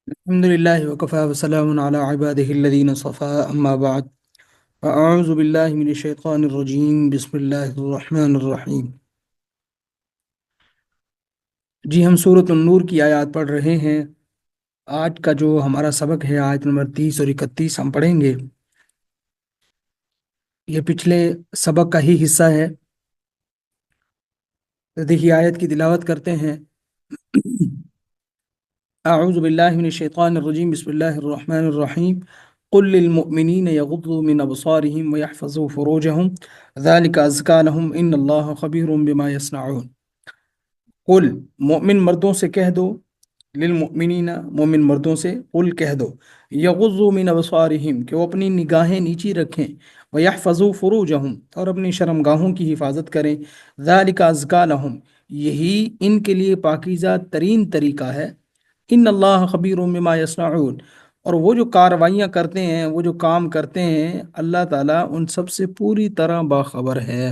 الحمد لله وكفى وسلام على عباده الذين صفى أما بعد فأعوذ بالله من الشيطان الرجيم بسم الله الرحمن الرحیم۔ جی ہم سورۃ النور کی آیات پڑھ رہے ہیں۔ آج کا جو ہمارا سبق ہے آیت نمبر 30 اور 31 ہم پڑھیں گے۔ یہ پچھلے سبق کا ہی حصہ ہے۔ تو دیکھیے آیت کی تلاوت کرتے ہیں۔ اعوذ باللہ من الشیطان الرجیم بسم اللہ الرحمن الرحیم۔ قل للمؤمنین یغضوا من ابصارهم ويحفظوا فروجهم ذلك ازکا لهم ان اللہ خبیر بما یصنعون۔ قل، مومن مردوں سے کہہ دو، للمؤمنین، مومن مردوں سے قل کہہ دو، یغضوا من ابصارهم، کہ وہ اپنی نگاہیں نیچی رکھیں، ویحفظوا فروجهم، اور اپنی شرمگاہوں کی حفاظت کریں، ذالک ازکا لہم، یہی ان کے لیے پاکیزہ ترین طریقہ ہے، ان اللہ خبیر بما یصنعون، اور وہ جو کارروائیاں کرتے ہیں، وہ جو کام کرتے ہیں، اللہ تعالیٰ ان سب سے پوری طرح باخبر ہے۔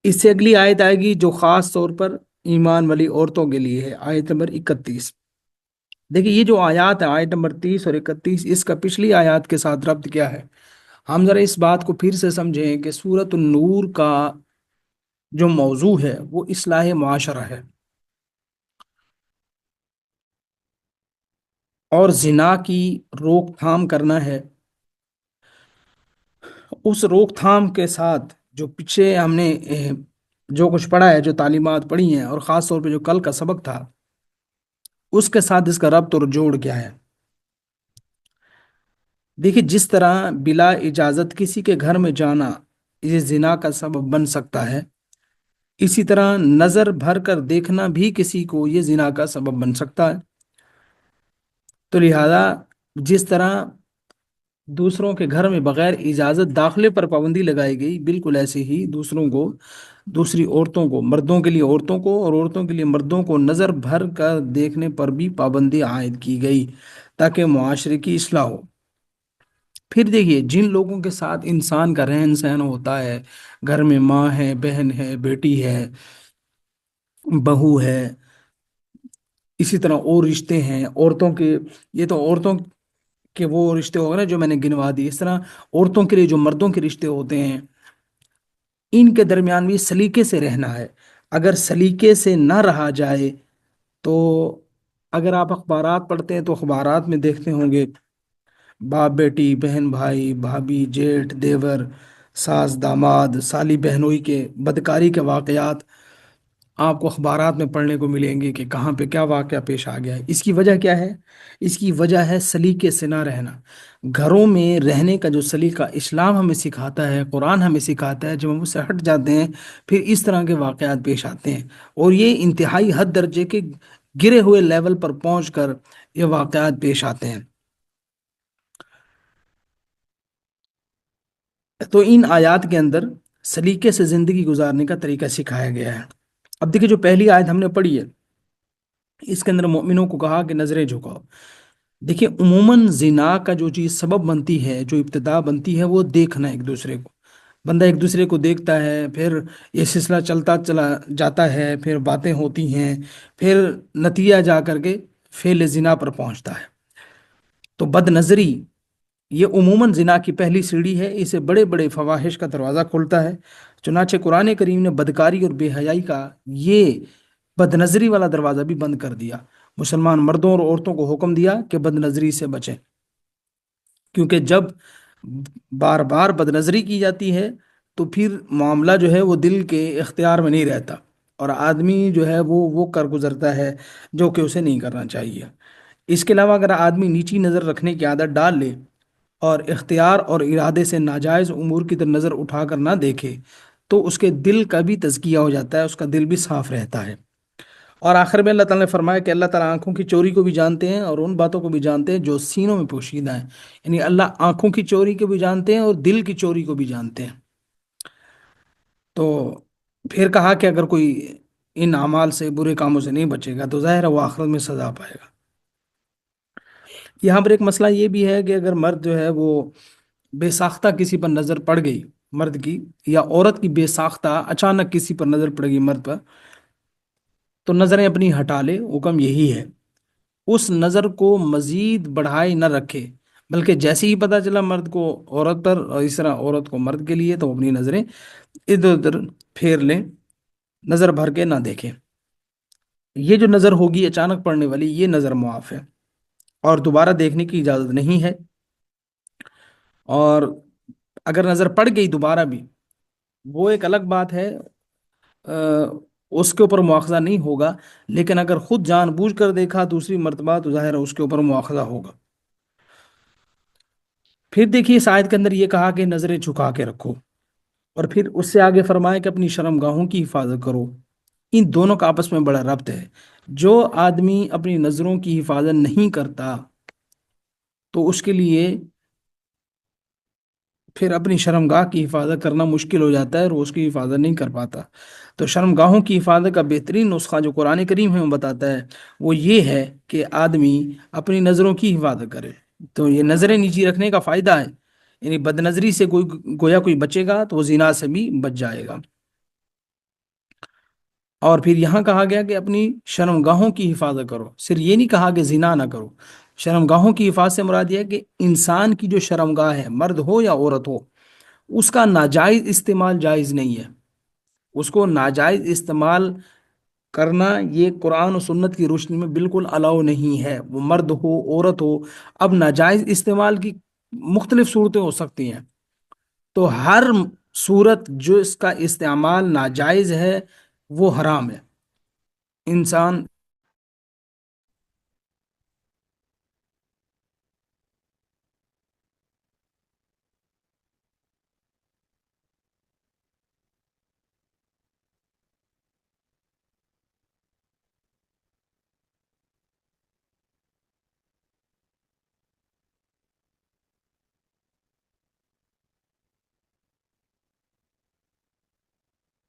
اس سے اگلی آیت آئے گی جو خاص طور پر ایمان والی عورتوں کے لیے ہے، آیت نمبر 31۔ دیکھیے یہ جو آیات ہے آیت نمبر 30 اور 31، اس کا پچھلی آیات کے ساتھ ربط کیا ہے؟ ہم ذرا اس بات کو پھر سے سمجھیں کہ سورۃ النور کا جو موضوع ہے وہ اصلاح معاشرہ ہے، اور زنا کی روک تھام کرنا ہے۔ اس روک تھام کے ساتھ جو پیچھے ہم نے جو کچھ پڑھا ہے، جو تعلیمات پڑھی ہیں، اور خاص طور پہ جو کل کا سبق تھا، اس کے ساتھ اس کا ربط اور جوڑ کیا ہے؟ دیکھیے جس طرح بلا اجازت کسی کے گھر میں جانا یہ زنا کا سبب بن سکتا ہے، اسی طرح نظر بھر کر دیکھنا بھی کسی کو یہ زنا کا سبب بن سکتا ہے۔ تو لہذا جس طرح دوسروں کے گھر میں بغیر اجازت داخلے پر پابندی لگائی گئی، بالکل ایسے ہی دوسروں کو، دوسری عورتوں کو، مردوں کے لیے عورتوں کو اور عورتوں کے لیے مردوں کو نظر بھر کر دیکھنے پر بھی پابندی عائد کی گئی تاکہ معاشرے کی اصلاح ہو۔ پھر دیکھیے جن لوگوں کے ساتھ انسان کا رہن سہن ہوتا ہے، گھر میں ماں ہے، بہن ہے، بیٹی ہے، بہو ہے، اسی طرح اور رشتے ہیں عورتوں کے، یہ تو عورتوں کے وہ رشتے ہو گئے نا جو میں نے گنوا دی، اس طرح عورتوں کے لیے جو مردوں کے رشتے ہوتے ہیں، ان کے درمیان بھی سلیقے سے رہنا ہے۔ اگر سلیقے سے نہ رہا جائے تو اگر آپ اخبارات پڑھتے ہیں تو اخبارات میں دیکھتے ہوں گے باپ بیٹی، بہن بھائی، بھابھی جیٹھ دیور، ساس داماد، سالی بہنوئی کے بدکاری کے واقعات آپ کو اخبارات میں پڑھنے کو ملیں گے کہ کہاں پہ کیا واقعہ پیش آ گیا ہے۔ اس کی وجہ کیا ہے؟ اس کی وجہ ہے سلیقے سے نہ رہنا۔ گھروں میں رہنے کا جو سلیقہ اسلام ہمیں سکھاتا ہے، قرآن ہمیں سکھاتا ہے، جب ہم اس سے ہٹ جاتے ہیں پھر اس طرح کے واقعات پیش آتے ہیں، اور یہ انتہائی حد درجے کے گرے ہوئے لیول پر پہنچ کر یہ واقعات پیش آتے ہیں۔ تو ان آیات کے اندر سلیقے سے زندگی گزارنے کا طریقہ سکھایا گیا ہے۔ اب دیکھیں جو پہلی آیت ہم نے پڑھی ہے، اس کے اندر مومنوں کو کہا کہ نظریں جھکاؤ۔ دیکھیں عموماً زنا کا جو چیز سبب بنتی ہے، جو ابتدا بنتی ہے، وہ دیکھنا ایک دوسرے کو۔ بندہ ایک دوسرے کو دیکھتا ہے، پھر یہ سلسلہ چلتا چلا جاتا ہے، پھر باتیں ہوتی ہیں، پھر نتیجہ جا کر کے فعل زنا پر پہنچتا ہے۔ تو بد نظری یہ عموماً زنا کی پہلی سیڑھی ہے، اسے بڑے بڑے فواحش کا دروازہ کھولتا ہے۔ چنانچہ قرآن کریم نے بدکاری اور بے حیائی کا یہ بد نظری والا دروازہ بھی بند کر دیا۔ مسلمان مردوں اور عورتوں کو حکم دیا کہ بد نظری سے بچیں، کیونکہ جب بار بار بد نظری کی جاتی ہے تو پھر معاملہ جو ہے وہ دل کے اختیار میں نہیں رہتا، اور آدمی جو ہے وہ کر گزرتا ہے جو کہ اسے نہیں کرنا چاہیے۔ اس کے علاوہ اگر آدمی نیچی نظر رکھنے کی عادت ڈال لے اور اختیار اور ارادے سے ناجائز امور کی طرف نظر اٹھا کر نہ دیکھے تو اس کے دل کا بھی تزکیہ ہو جاتا ہے، اس کا دل بھی صاف رہتا ہے۔ اور آخر میں اللہ تعالیٰ نے فرمایا کہ اللہ تعالیٰ آنکھوں کی چوری کو بھی جانتے ہیں اور ان باتوں کو بھی جانتے ہیں جو سینوں میں پوشیدہ ہیں، یعنی اللہ آنکھوں کی چوری کو بھی جانتے ہیں اور دل کی چوری کو بھی جانتے ہیں۔ تو پھر کہا کہ اگر کوئی ان اعمال سے، برے کاموں سے نہیں بچے گا تو ظاہر ہے وہ آخرت میں سزا پائے گا۔ یہاں پر ایک مسئلہ یہ بھی ہے کہ اگر مرد جو ہے وہ بے ساختہ کسی پر نظر پڑ گئی، مرد کی، یا عورت کی بے ساختہ اچانک کسی پر نظر پڑ گئی مرد پر، تو نظریں اپنی ہٹا لے، حکم یہی ہے، اس نظر کو مزید بڑھائے نہ رکھے، بلکہ جیسے ہی پتہ چلا مرد کو عورت پر اور اس طرح عورت کو مرد کے لیے، تو اپنی نظریں ادھر ادھر پھیر لیں، نظر بھر کے نہ دیکھیں۔ یہ جو نظر ہوگی اچانک پڑنے والی، یہ نظر معاف ہے اور دوبارہ دیکھنے کی اجازت نہیں ہے۔ اور اگر نظر پڑ گئی دوبارہ بھی، وہ ایک الگ بات ہے، آ، اس کے اوپر مواخذہ نہیں ہوگا، لیکن اگر خود جان بوجھ کر دیکھا دوسری مرتبہ تو ظاہر ہے اس کے اوپر مواخذہ ہوگا۔ پھر دیکھیے اس آیت کے اندر یہ کہا کہ نظریں جھکا کے رکھو، اور پھر اس سے آگے فرمایا کہ اپنی شرم گاہوں کی حفاظت کرو۔ ان دونوں کا آپس میں بڑا ربط ہے۔ جو آدمی اپنی نظروں کی حفاظت نہیں کرتا تو اس کے لیے پھر اپنی شرمگاہ کی حفاظت کرنا مشکل ہو جاتا ہے، اور وہ اس کی حفاظت نہیں کر پاتا۔ تو شرمگاہوں کی حفاظت کا بہترین نسخہ جو قرآن کریم ہمیں بتاتا ہے وہ یہ ہے کہ آدمی اپنی نظروں کی حفاظت کرے۔ تو یہ نظریں نیچی رکھنے کا فائدہ ہے، یعنی بد نظری سے گویا کوئی بچے گا تو وہ زنا سے بھی بچ جائے گا۔ اور پھر یہاں کہا گیا کہ اپنی شرمگاہوں کی حفاظت کرو، صرف یہ نہیں کہا کہ زنا نہ کرو۔ شرمگاہوں کی حفاظت سے مراد یہ ہے کہ انسان کی جو شرمگاہ ہے، مرد ہو یا عورت ہو، اس کا ناجائز استعمال جائز نہیں ہے۔ اس کو ناجائز استعمال کرنا یہ قرآن و سنت کی روشنی میں بالکل الاؤ نہیں ہے، وہ مرد ہو عورت ہو۔ اب ناجائز استعمال کی مختلف صورتیں ہو سکتی ہیں، تو ہر صورت جو اس کا استعمال ناجائز ہے وہ حرام ہے۔ انسان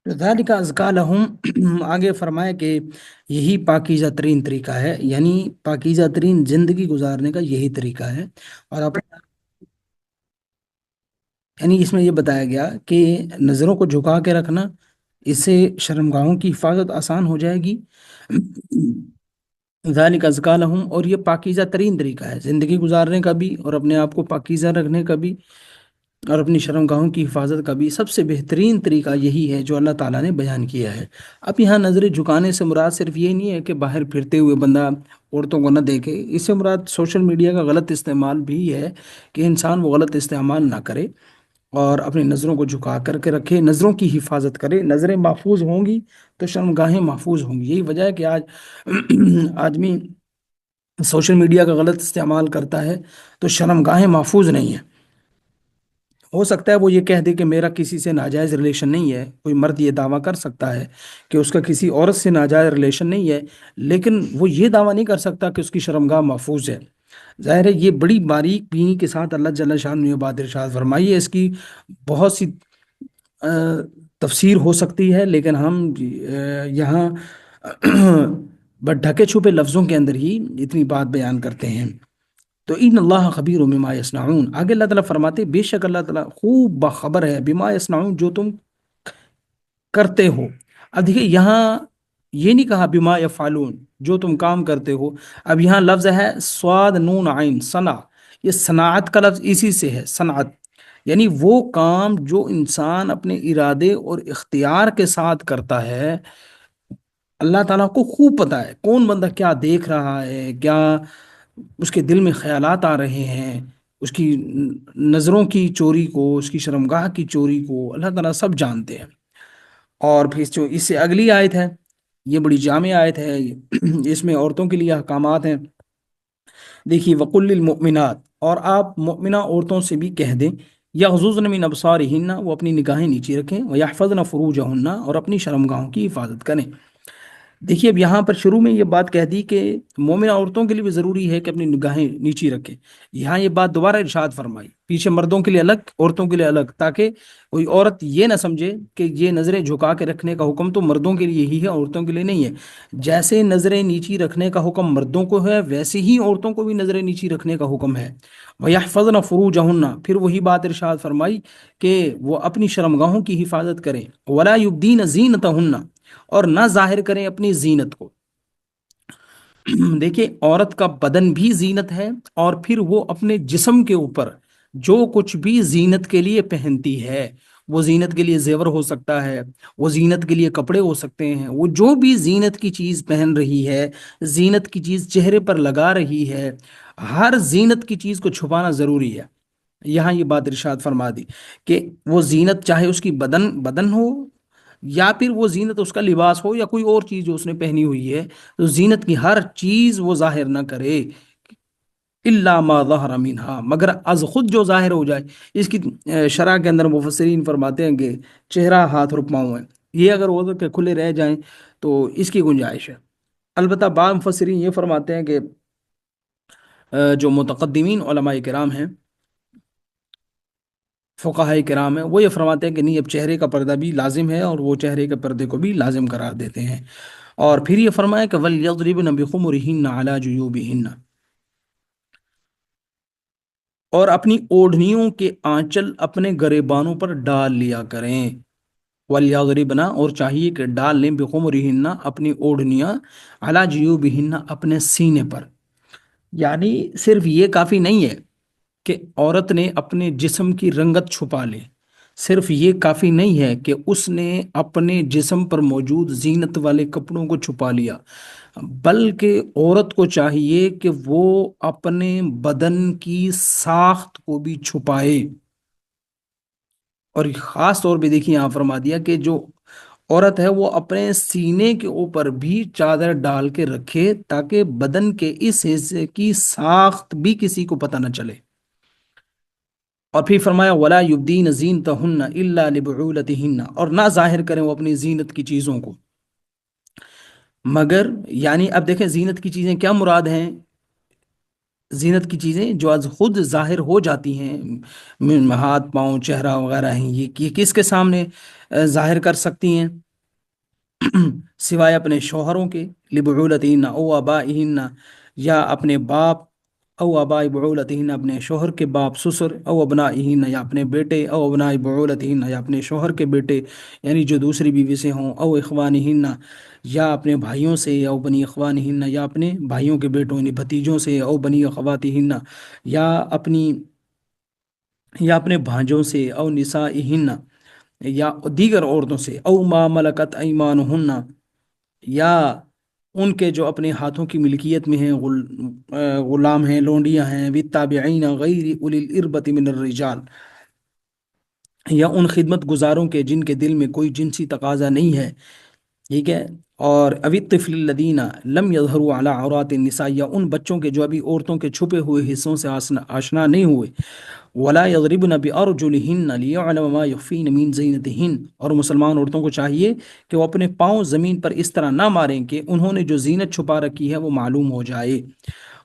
ذالک ازکا لہم، آگے فرمایا کہ یہی پاکیزہ ترین طریقہ ہے، یعنی پاکیزہ ترین زندگی گزارنے کا یہی طریقہ ہے۔ اور آپ یعنی اس میں یہ بتایا گیا کہ نظروں کو جھکا کے رکھنا، اس سے شرمگاہوں کی حفاظت آسان ہو جائے گی۔ ذالک ازکا لہم، اور یہ پاکیزہ ترین طریقہ ہے زندگی گزارنے کا بھی، اور اپنے آپ کو پاکیزہ رکھنے کا بھی، اور اپنی شرمگاہوں کی حفاظت کا بھی سب سے بہترین طریقہ یہی ہے جو اللہ تعالیٰ نے بیان کیا ہے۔ اب یہاں نظریں جھکانے سے مراد صرف یہ نہیں ہے کہ باہر پھرتے ہوئے بندہ عورتوں کو نہ دیکھے، اس سے مراد سوشل میڈیا کا غلط استعمال بھی ہے، کہ انسان وہ غلط استعمال نہ کرے اور اپنی نظروں کو جھکا کر کے رکھے، نظروں کی حفاظت کرے۔ نظریں محفوظ ہوں گی تو شرمگاہیں محفوظ ہوں گی۔ یہی وجہ ہے کہ آج آدمی سوشل میڈیا کا غلط استعمال کرتا ہے تو شرمگاہیں محفوظ نہیں ہیں۔ ہو سکتا ہے وہ یہ کہہ دے کہ میرا کسی سے ناجائز ریلیشن نہیں ہے، کوئی مرد یہ دعویٰ کر سکتا ہے کہ اس کا کسی عورت سے ناجائز ریلیشن نہیں ہے، لیکن وہ یہ دعویٰ نہیں کر سکتا کہ اس کی شرمگاہ محفوظ ہے۔ ظاہر ہے یہ بڑی باریک بینی کے ساتھ اللہ جل شان نے یہ بات ارشاد فرمائی ہے، اس کی بہت سی آ، تفسیر ہو سکتی ہے، لیکن ہم یہاں بس ڈھکے چھپے لفظوں کے اندر ہی اتنی بات بیان کرتے ہیں۔ تو ان اللہ خبیر بما یصنعون، آگے اللہ تعالیٰ فرماتے بے شک اللہ تعالیٰ خوب باخبر ہے، بما یصنعون، جو تم کرتے ہو۔ اب دیکھیے یہاں یہ نہیں کہا بما یفعلون، جو تم کام کرتے ہو۔ اب یہاں لفظ ہے صاد نون عین صنع، یہ صنعت کا لفظ اسی سے ہے، صنعت، یعنی وہ کام جو انسان اپنے ارادے اور اختیار کے ساتھ کرتا ہے۔ اللہ تعالیٰ کو خوب پتہ ہے کون بندہ کیا دیکھ رہا ہے، کیا اس کے دل میں خیالات آ رہے ہیں، اس کی نظروں کی چوری کو، اس کی شرمگاہ کی چوری کو اللہ تعالیٰ سب جانتے ہیں۔ اور پھر جو اس سے اگلی آیت ہے، یہ بڑی جامع آیت ہے، اس میں عورتوں کے لیے احکامات ہیں۔ دیکھیے وقل للمؤمنات، اور آپ مؤمنہ عورتوں سے بھی کہہ دیں، یغضضن من ابصارہن، وہ اپنی نگاہیں نیچی رکھیں، ویحفظن فروجہن، اور اپنی شرمگاہوں کی حفاظت کریں۔ دیکھیے اب یہاں پر شروع میں یہ بات کہہ دی کہ مومنہ عورتوں کے لیے بھی ضروری ہے کہ اپنی نگاہیں نیچی رکھیں، یہاں یہ بات دوبارہ ارشاد فرمائی، پیچھے مردوں کے لیے الگ عورتوں کے لیے الگ، تاکہ کوئی عورت یہ نہ سمجھے کہ یہ نظریں جھکا کے رکھنے کا حکم تو مردوں کے لیے ہی ہے، عورتوں کے لیے نہیں ہے۔ جیسے نظریں نیچی رکھنے کا حکم مردوں کو ہے، ویسے ہی عورتوں کو بھی نظریں نیچی رکھنے کا حکم ہے۔ وَيَحْفَظْنَ فُرُوجَهُنَّ، پھر وہی بات ارشاد فرمائی کہ وہ اپنی شرمگاہوں کی حفاظت کریں، وَلَا يُبْدِينَ زِينَتَهُنَّ، اور نہ ظاہر کریں اپنی زینت کو۔ دیکھیے عورت کا بدن بھی زینت ہے، اور پھر وہ اپنے جسم کے اوپر جو کچھ بھی زینت کے لیے پہنتی ہے، وہ زینت کے لیے زیور ہو سکتا ہے، وہ زینت کے لیے کپڑے ہو سکتے ہیں، وہ جو بھی زینت کی چیز پہن رہی ہے، زینت کی چیز چہرے پر لگا رہی ہے، ہر زینت کی چیز کو چھپانا ضروری ہے۔ یہاں یہ بات ارشاد فرما دی کہ وہ زینت چاہے اس کی بدن بدن ہو، یا پھر وہ زینت اس کا لباس ہو، یا کوئی اور چیز جو اس نے پہنی ہوئی ہے، تو زینت کی ہر چیز وہ ظاہر نہ کرے، الا ما ظہر منہا، مگر از خود جو ظاہر ہو جائے۔ اس کی شرح کے اندر مفسرین فرماتے ہیں کہ چہرہ، ہاتھ اور پاؤں ہیں، یہ اگر وہ کہ کھلے رہ جائیں تو اس کی گنجائش ہے۔ البتہ بعض مفسرین یہ فرماتے ہیں کہ جو متقدمین علماء کرام ہیں، فقہاء کرام ہیں، وہ یہ فرماتے ہیں کہ نہیں، اب چہرے کا پردہ بھی لازم ہے، اور وہ چہرے کے پردے کو بھی لازم قرار دیتے ہیں۔ اور پھر یہ فرمایا کہ وَلْيَضْرِبْنَ بِخُمُرِهِنَّ عَلَى جُيُوبِهِنَّ، اور اپنی اوڑھنیوں کے آنچل اپنے گریبانوں پر ڈال لیا کریں۔ وَلْيَضْرِبْنَ، اور چاہیے کہ ڈال لیں، بِخُمُرِهِنَّ اپنی اوڑھنیاں، عَلَى جُيُوبِهِنَّ اپنے سینے پر۔ یعنی صرف یہ کافی نہیں ہے کہ عورت نے اپنے جسم کی رنگت چھپا لے، صرف یہ کافی نہیں ہے کہ اس نے اپنے جسم پر موجود زینت والے کپڑوں کو چھپا لیا، بلکہ عورت کو چاہیے کہ وہ اپنے بدن کی ساخت کو بھی چھپائے۔ اور خاص طور پہ دیکھیے یہاں فرما دیا کہ جو عورت ہے وہ اپنے سینے کے اوپر بھی چادر ڈال کے رکھے، تاکہ بدن کے اس حصے کی ساخت بھی کسی کو پتہ نہ چلے۔ اور پھر فرمایا وَلَا يُبْدِينَ زِينَتَهُنَّ إِلَّا لِبُعُولَتِهِنَّ، اور نہ ظاہر کریں وہ اپنی زینت کی چیزوں کو، مگر یعنی اب دیکھیں زینت کی چیزیں کیا مراد ہیں؟ زینت کی چیزیں جو از خود ظاہر ہو جاتی ہیں، ہاتھ پاؤں چہرہ وغیرہ ہیں، یہ کس کے سامنے ظاہر کر سکتی ہیں؟ سوائے اپنے شوہروں کے، لبعولتہن او آبائہن، یا اپنے باپ، او آبائی بعولتہن اپنے شوہر کے باپ سسر، او ابنائہن یا اپنے بیٹے، او ابنائی بعولتہن یا اپنے شوہر کے بیٹے، یعنی جو دوسری بیوی سے ہوں، او اخوانہن یا اپنے بھائیوں سے، او بنی اخوانہن یا اپنے بھائیوں کے بیٹوں یعنی بھتیجوں سے، او بنی اخواتہن یا اپنی یا اپنے بھانجوں سے، او نسائہن یا دیگر عورتوں سے، او ما ملکت ایمانہن یا ان کے جو اپنے ہاتھوں کی ملکیت میں ہیں، غلام ہیں، لونڈیاں ہیں، والتابعین غیر اولی الاربۃ من الرجال، یا ان خدمت گزاروں کے جن کے دل میں کوئی جنسی تقاضا نہیں ہے، ٹھیک ہے، اور اوی الطفل الذین لم یظہروا علی عورات النساء، یا ان بچوں کے جو ابھی عورتوں کے چھپے ہوئے حصوں سے آشنا نہیں ہوئے، ولا یضربن بارجلہن لیعلم ما یخفین من زینتہن، اور مسلمان عورتوں کو چاہیے کہ وہ اپنے پاؤں زمین پر اس طرح نہ ماریں کہ انہوں نے جو زینت چھپا رکھی ہے وہ معلوم ہو جائے۔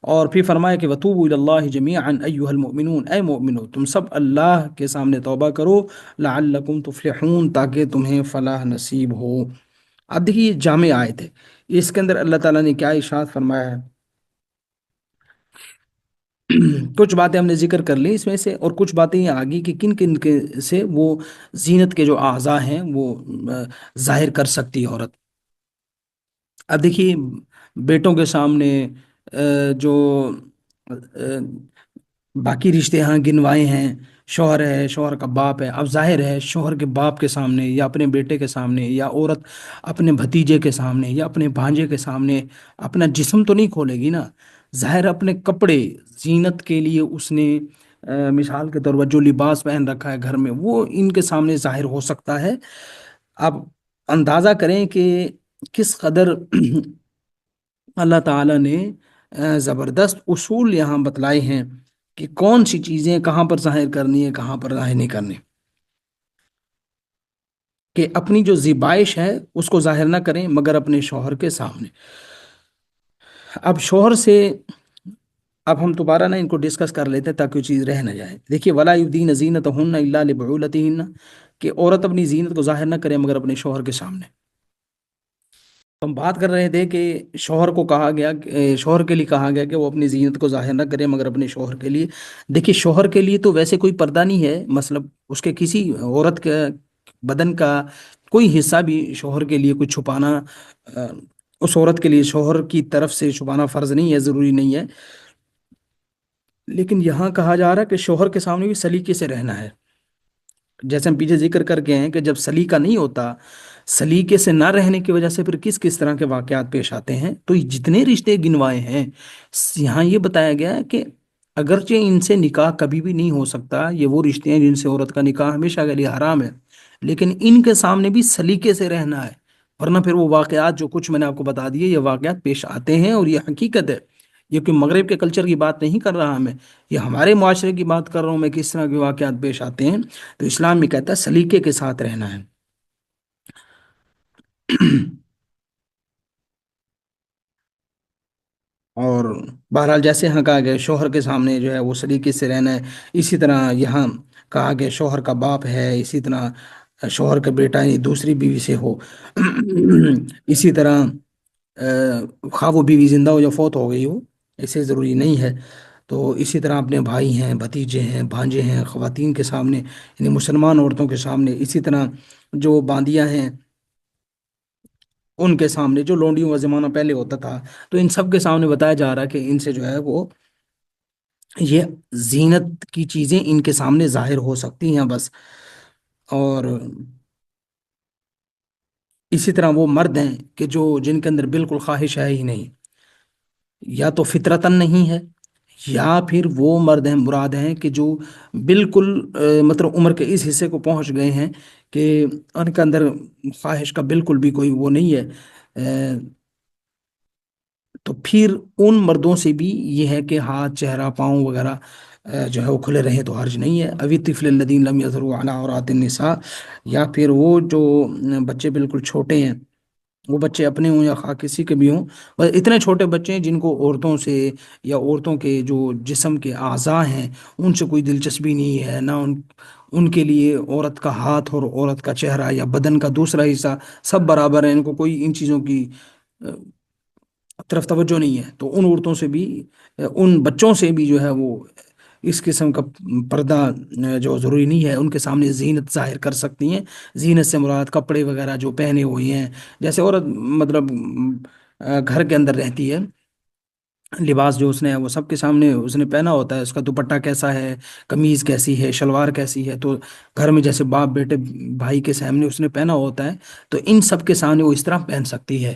اور پھر فرمایا کہ وتوبوا الی اللہ جمیعا ایھا المؤمنون، اے مومنو تم سب اللہ کے سامنے توبہ کرو، لعلکم تفلحون، تاکہ تمہیں فلاح نصیب ہو۔ اب دیکھیے یہ جامع آیت ہے، اس کے اندر اللہ تعالیٰ نے کیا ارشاد فرمایا ہے؟ کچھ باتیں ہم نے ذکر کر لی اس میں سے، اور کچھ باتیں یہ آگی کہ کن کن کے سے وہ زینت کے جو اعضاء ہیں وہ ظاہر کر سکتی ہے عورت۔ اب دیکھیے بیٹوں کے سامنے جو باقی رشتے ہاں گنوائے ہیں، شوہر ہے، شوہر کا باپ ہے، اب ظاہر ہے شوہر کے باپ کے سامنے یا اپنے بیٹے کے سامنے، یا عورت اپنے بھتیجے کے سامنے یا اپنے بھانجے کے سامنے اپنا جسم تو نہیں کھولے گی نا، ظاہر اپنے کپڑے زینت کے لیے اس نے مثال کے طور پر جو لباس پہن رکھا ہے گھر میں، وہ ان کے سامنے ظاہر ہو سکتا ہے۔ اب اندازہ کریں کہ کس قدر اللہ تعالیٰ نے زبردست اصول یہاں بتلائے ہیں کہ کون سی چیزیں کہاں پر ظاہر کرنی ہے، کہاں پر ظاہر نہیں کرنی، کہ اپنی جو زیبائش ہے اس کو ظاہر نہ کریں مگر اپنے شوہر کے سامنے۔ اب شوہر سے اب ہم دوبارہ نا ان کو ڈسکس کر لیتے ہیں تاکہ وہ چیز رہ نہ جائے۔ دیکھیے ولا یبدین زینتہن الا لبعولتہن، کہ عورت اپنی زینت کو ظاہر نہ کرے مگر اپنے شوہر کے سامنے۔ ہم بات کر رہے تھے کہ شوہر کو کہا گیا، شوہر کے لیے کہا گیا کہ وہ اپنی زینت کو ظاہر نہ کرے مگر اپنے شوہر کے لیے۔ دیکھیے شوہر کے لیے تو ویسے کوئی پردہ نہیں ہے، مطلب اس کے کسی عورت کے بدن کا کوئی حصہ بھی شوہر کے لیے کوئی چھپانا اس عورت کے لیے شوہر کی طرف سے چھپانا فرض نہیں ہے، ضروری نہیں ہے، لیکن یہاں کہا جا رہا ہے کہ شوہر کے سامنے بھی سلیقے سے رہنا ہے۔ جیسے ہم پیچھے ذکر کر کے ہیں کہ جب سلیقہ نہیں ہوتا، سلیقے سے نہ رہنے کی وجہ سے پھر کس کس طرح کے واقعات پیش آتے ہیں، تو یہ جتنے رشتے گنوائے ہیں، یہاں یہ بتایا گیا ہے کہ اگرچہ ان سے نکاح کبھی بھی نہیں ہو سکتا، یہ وہ رشتے ہیں جن سے عورت کا نکاح ہمیشہ کے لیے حرام ہے، لیکن ان کے سامنے بھی سلیقے سے رہنا ہے، ورنہ پھر وہ واقعات جو کچھ میں نے آپ کو بتا دیے، یہ واقعات پیش آتے ہیں اور یہ حقیقت ہے۔ یہ کوئی مغرب کے کلچر کی بات نہیں کر رہا میں، یہ ہمارے معاشرے کی بات کر رہا ہوں میں، کس طرح کے واقعات پیش آتے ہیں۔ تو اسلام میں کہتا ہے سلیقے کے ساتھ رہنا ہے۔ اور بہرحال جیسے یہاں کہا گیا شوہر کے سامنے جو ہے وہ سلیقے سے رہنا ہے، اسی طرح یہاں کہا گیا شوہر کا باپ ہے، اسی طرح شوہر کا بیٹا یعنی دوسری بیوی سے ہو، اسی طرح خواہ وہ بیوی زندہ ہو یا فوت ہو گئی ہو، اسے ضروری نہیں ہے۔ تو اسی طرح اپنے بھائی ہیں، بھتیجے ہیں، بھانجے ہیں، خواتین کے سامنے یعنی مسلمان عورتوں کے سامنے، اسی طرح جو باندیاں ہیں ان کے سامنے، جو لونڈیوں کا زمانہ پہلے ہوتا تھا، تو ان سب کے سامنے بتایا جا رہا ہے کہ ان سے جو ہے وہ یہ زینت کی چیزیں ان کے سامنے ظاہر ہو سکتی ہیں بس۔ اور اسی طرح وہ مرد ہیں کہ جو جن کے اندر بالکل خواہش ہے ہی نہیں، یا تو فطرتاً نہیں ہے، یا پھر وہ مرد ہیں مراد ہیں کہ جو بالکل مطلب عمر کے اس حصے کو پہنچ گئے ہیں کہ ان کے اندر خواہش کا بالکل بھی کوئی وہ نہیں ہے، تو پھر ان مردوں سے بھی یہ ہے کہ ہاتھ، چہرہ، پاؤں وغیرہ جو ہے وہ کھلے رہیں تو حرج نہیں ہے۔ ابھی طفل الذین لم یظہروا علی عورات النساء، یا پھر وہ جو بچے بالکل چھوٹے ہیں، وہ بچے اپنے ہوں یا خواہ کسی کے بھی ہوں، بس اتنے چھوٹے بچے ہیں جن کو عورتوں سے یا عورتوں کے جو جسم کے اعضاء ہیں ان سے کوئی دلچسپی نہیں ہے، نہ ان کے لیے عورت کا ہاتھ اور عورت کا چہرہ یا بدن کا دوسرا حصہ سب برابر ہیں، ان کو کوئی ان چیزوں کی طرف توجہ نہیں ہے، تو ان عورتوں سے بھی، ان بچوں سے بھی جو ہے وہ اس قسم کا پردہ جو ضروری نہیں ہے، ان کے سامنے زینت ظاہر کر سکتی ہیں۔ زینت سے مراد کپڑے وغیرہ جو پہنے ہوئی ہیں، جیسے عورت مطلب گھر کے اندر رہتی ہے، لباس جو اس نے وہ سب کے سامنے اس نے پہنا ہوتا ہے، اس کا دوپٹہ کیسا ہے، قمیض کیسی ہے، شلوار کیسی ہے، تو گھر میں جیسے باپ بیٹے بھائی کے سامنے اس نے پہنا ہوتا ہے، تو ان سب کے سامنے وہ اس طرح پہن سکتی ہے۔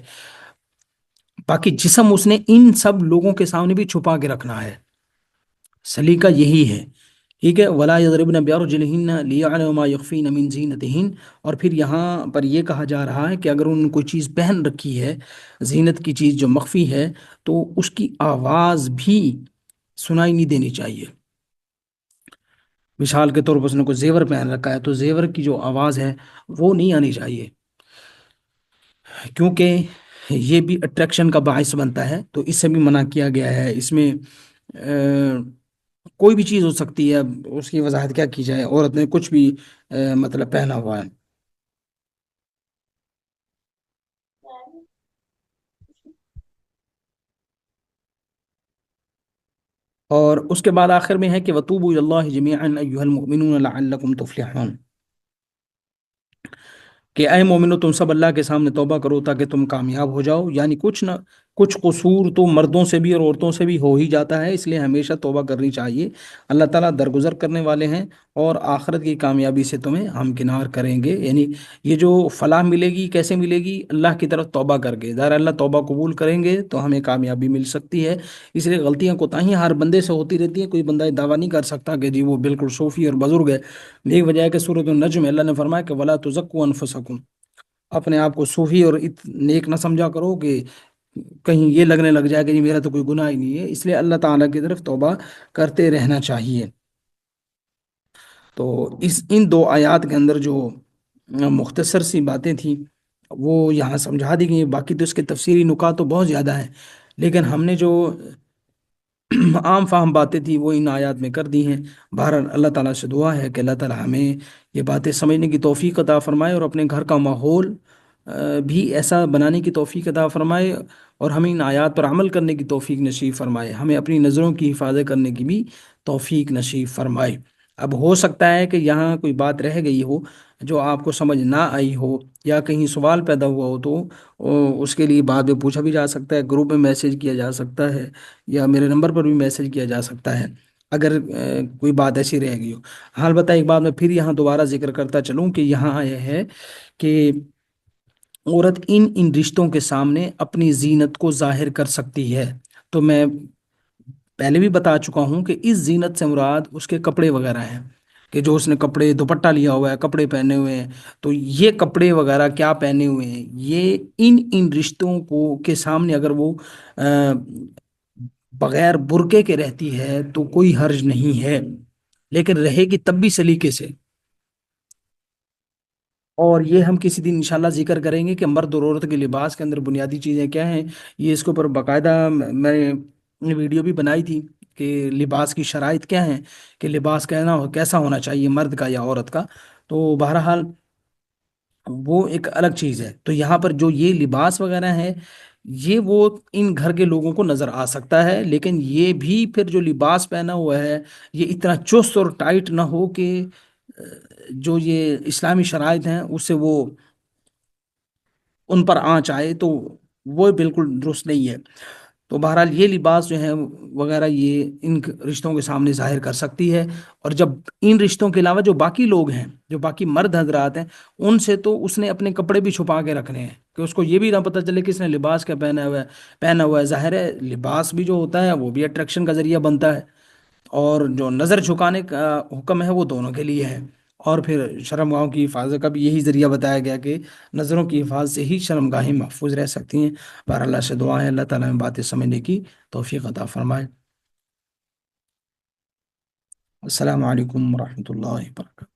باقی جسم اس نے ان سب لوگوں کے سامنے بھی چھپا کے رکھنا ہے، سلیقہ یہی ہے، ٹھیک ہے۔ ولا یضربن بارجلہن لیعلم ما یخفین من زینتہن، اور پھر یہاں پر یہ کہا جا رہا ہے کہ اگر انہوں نے کوئی چیز پہن رکھی ہے، زینت کی چیز جو مخفی ہے، تو اس کی آواز بھی سنائی نہیں دینی چاہیے۔ مثال کے طور پر اس نے کوئی زیور پہن رکھا ہے تو زیور کی جو آواز ہے وہ نہیں آنی چاہیے، کیونکہ یہ بھی اٹریکشن کا باعث بنتا ہے، تو اس سے بھی منع کیا گیا ہے۔ اس میں کوئی بھی چیز ہو سکتی ہے، اب اس کی وضاحت کیا کی جائے، عورت نے کچھ بھی مطلب پہنا ہوا ہے۔ اور اس کے بعد آخر میں ہے کہ وَتُوبُوا إِلَى اللَّهِ جَمِيعًا أَيُّهَا الْمُؤْمِنُونَ لَعَلَّكُمْ تُفْلِحُونَ، کہ اے مومنو تم سب اللہ کے سامنے توبہ کرو تاکہ تم کامیاب ہو جاؤ، یعنی کچھ نہ کچھ قصور تو مردوں سے بھی اور عورتوں سے بھی ہو ہی جاتا ہے، اس لیے ہمیشہ توبہ کرنی چاہیے۔ اللہ تعالیٰ درگزر کرنے والے ہیں اور آخرت کی کامیابی سے تمہیں ہمکنار کریں گے، یعنی یہ جو فلاح ملے گی کیسے ملے گی؟ اللہ کی طرف توبہ کر کے، ظاہر اللہ توبہ قبول کریں گے تو ہمیں کامیابی مل سکتی ہے۔ اس لیے غلطیاں کوتاہیاں ہر بندے سے ہوتی رہتی ہیں، کوئی بندہ یہ دعویٰ نہیں کر سکتا کہ جی وہ بالکل صوفی اور بزرگ ہے۔ یہی وجہ ہے کہ سورۃ النجم میں اللہ نے فرمایا کہ ولا تزکوا انفسکم، اپنے آپ کو صوفی اور نیک نہ سمجھا کرو کہ کہیں یہ لگنے لگ جائے کہ جی میرا تو کوئی گناہ ہی نہیں ہے، اس لیے اللہ تعالیٰ کی طرف توبہ کرتے رہنا چاہیے۔ تو ان دو آیات کے اندر جو مختصر سی باتیں تھیں وہ یہاں سمجھا دی گئی، باقی تو اس کے تفسیری نکات تو بہت زیادہ ہیں، لیکن ہم نے جو عام فہم باتیں تھی وہ ان آیات میں کر دی ہیں۔ بہرحال اللہ تعالیٰ سے دعا ہے کہ اللہ تعالیٰ ہمیں یہ باتیں سمجھنے کی توفیق عطا فرمائے اور اپنے گھر کا ماحول بھی ایسا بنانے کی توفیق عطا فرمائے، اور ہمیں ان آیات پر عمل کرنے کی توفیق نصیب فرمائے، ہمیں اپنی نظروں کی حفاظت کرنے کی بھی توفیق نصیب فرمائے۔ اب ہو سکتا ہے کہ یہاں کوئی بات رہ گئی ہو جو آپ کو سمجھ نہ آئی ہو، یا کہیں سوال پیدا ہوا ہو، تو اس کے لیے بعد میں پوچھا بھی جا سکتا ہے، گروپ میں میسج کیا جا سکتا ہے، یا میرے نمبر پر بھی میسج کیا جا سکتا ہے اگر کوئی بات ایسی رہ گئی ہو۔ حال بتائیں، ایک بات میں پھر یہاں دوبارہ ذکر کرتا چلوں کہ یہاں یہ ہے کہ عورت ان رشتوں کے سامنے اپنی زینت کو ظاہر کر سکتی ہے۔ تو میں پہلے بھی بتا چکا ہوں کہ اس زینت سے مراد اس کے کپڑے وغیرہ ہیں، کہ جو اس نے کپڑے دوپٹہ لیا ہوا ہے، کپڑے پہنے ہوئے ہیں، تو یہ کپڑے وغیرہ کیا پہنے ہوئے ہیں، یہ ان رشتوں کو کے سامنے اگر وہ آ، بغیر برقعے کے رہتی ہے تو کوئی حرج نہیں ہے، لیکن رہے گی تب بھی سلیقے سے۔ اور یہ ہم کسی دن انشاءاللہ ذکر کریں گے کہ مرد اور عورت کے لباس کے اندر بنیادی چیزیں کیا ہیں۔ یہ اس کے اوپر باقاعدہ میں نے ویڈیو بھی بنائی تھی کہ لباس کی شرائط کیا ہیں، کہ لباس کیسا ہونا چاہیے، مرد کا یا عورت کا۔ تو بہرحال وہ ایک الگ چیز ہے۔ تو یہاں پر جو یہ لباس وغیرہ ہے، یہ وہ ان گھر کے لوگوں کو نظر آ سکتا ہے، لیکن یہ بھی پھر جو لباس پہنا ہوا ہے یہ اتنا چست اور ٹائٹ نہ ہو کہ جو یہ اسلامی شرائط ہیں اس سے وہ ان پر آنچ آئے، تو وہ بالکل درست نہیں ہے۔ تو بہرحال یہ لباس جو ہے وغیرہ یہ ان رشتوں کے سامنے ظاہر کر سکتی ہے۔ اور جب ان رشتوں کے علاوہ جو باقی لوگ ہیں، جو باقی مرد حضرات ہیں، ان سے تو اس نے اپنے کپڑے بھی چھپا کے رکھنے ہیں کہ اس کو یہ بھی نہ پتہ چلے کہ اس نے لباس کیا پہنا ہوا ہے۔ ظاہر ہے لباس بھی جو ہوتا ہے وہ بھی اٹریکشن کا ذریعہ بنتا ہے، اور جو نظر جھکانے کا حکم ہے وہ دونوں کے لیے ہے۔ اور پھر شرمگاہوں کی حفاظت کا بھی یہی ذریعہ بتایا گیا کہ نظروں کی حفاظت سے ہی شرمگاہیں محفوظ رہ سکتی ہیں۔ بہر اللہ سے دعا ہے اللہ تعالیٰ میں باتیں سمجھنے کی توفیق عطا فرمائے۔ السلام علیکم ورحمۃ اللہ وبرکاتہ۔